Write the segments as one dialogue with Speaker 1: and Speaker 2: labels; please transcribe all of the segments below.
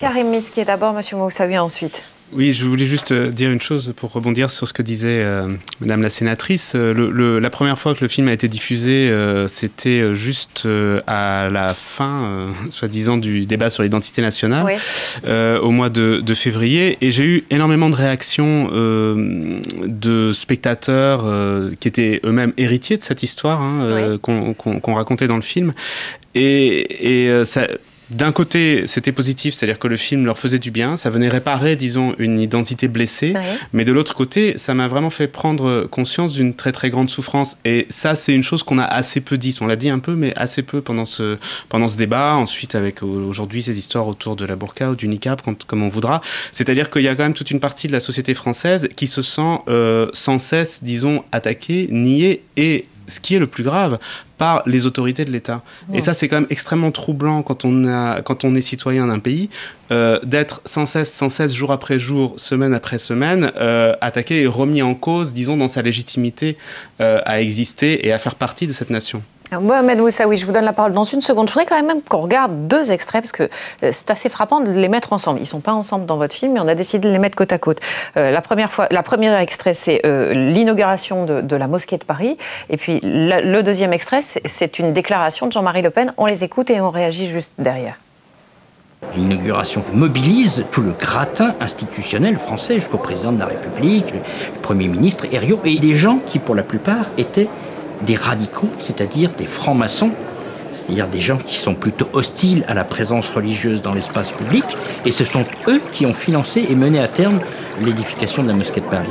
Speaker 1: Karim Miski d'abord, Monsieur Moussaoui ensuite.
Speaker 2: Oui, je voulais juste dire une chose pour rebondir sur ce que disait Madame la sénatrice. La première fois que le film a été diffusé, c'était juste à la fin, soi-disant, du débat sur l'identité nationale, oui. Au mois de février. Et j'ai eu énormément de réactions de spectateurs qui étaient eux-mêmes héritiers de cette histoire oui. qu'on racontait dans le film. Et ça... D'un côté, c'était positif, c'est-à-dire que le film leur faisait du bien, ça venait réparer, disons, une identité blessée, oui. Mais de l'autre côté, ça m'a vraiment fait prendre conscience d'une très très grande souffrance. Et ça, c'est une chose qu'on a assez peu dit, on l'a dit un peu, mais assez peu pendant ce débat, ensuite avec aujourd'hui ces histoires autour de la burqa ou du niqab, comme on voudra. C'est-à-dire qu'il y a quand même toute une partie de la société française qui se sent sans cesse, disons, attaquée, niée et... ce qui est le plus grave, par les autorités de l'État. Et ça, c'est quand même extrêmement troublant quand on est citoyen d'un pays, d'être sans cesse, jour après jour, semaine après semaine, attaqué et remis en cause, disons, dans sa légitimité à exister et à faire partie de cette nation.
Speaker 1: Mohamed Moussaoui, je vous donne la parole dans une seconde. Je voudrais quand même qu'on regarde deux extraits, parce que c'est assez frappant de les mettre ensemble. Ils ne sont pas ensemble dans votre film, mais on a décidé de les mettre côte à côte. La première extrait, c'est l'inauguration de la mosquée de Paris. Et puis le deuxième extrait, c'est une déclaration de Jean-Marie Le Pen. On les écoute et on réagit juste derrière.
Speaker 3: L'inauguration mobilise tout le gratin institutionnel français, jusqu'au président de la République, le Premier ministre, Herriot, et des gens qui, pour la plupart, étaient des radicaux, c'est-à-dire des francs-maçons, c'est-à-dire des gens qui sont plutôt hostiles à la présence religieuse dans l'espace public, et ce sont eux qui ont financé et mené à terme l'édification de la mosquée de Paris.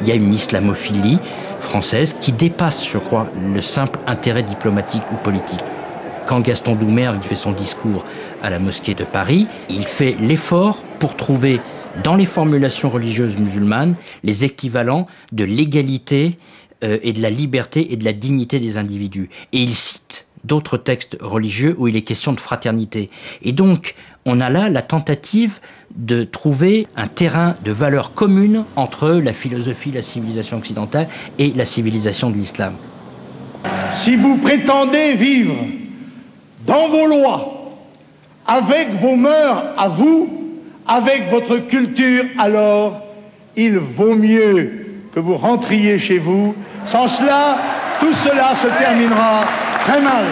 Speaker 3: Il y a une islamophilie française qui dépasse, je crois, le simple intérêt diplomatique ou politique. Quand Gaston Doumergue fait son discours à la mosquée de Paris, il fait l'effort pour trouver dans les formulations religieuses musulmanes les équivalents de l'égalité et de la liberté et de la dignité des individus. Et il cite d'autres textes religieux où il est question de fraternité. Et donc, on a là la tentative de trouver un terrain de valeurs communes entre la philosophie, la civilisation occidentale et la civilisation de l'islam.
Speaker 4: Si vous prétendez vivre dans vos lois, avec vos mœurs à vous, avec votre culture, alors il vaut mieux que vous rentriez chez vous. Sans cela, tout cela se terminera très mal.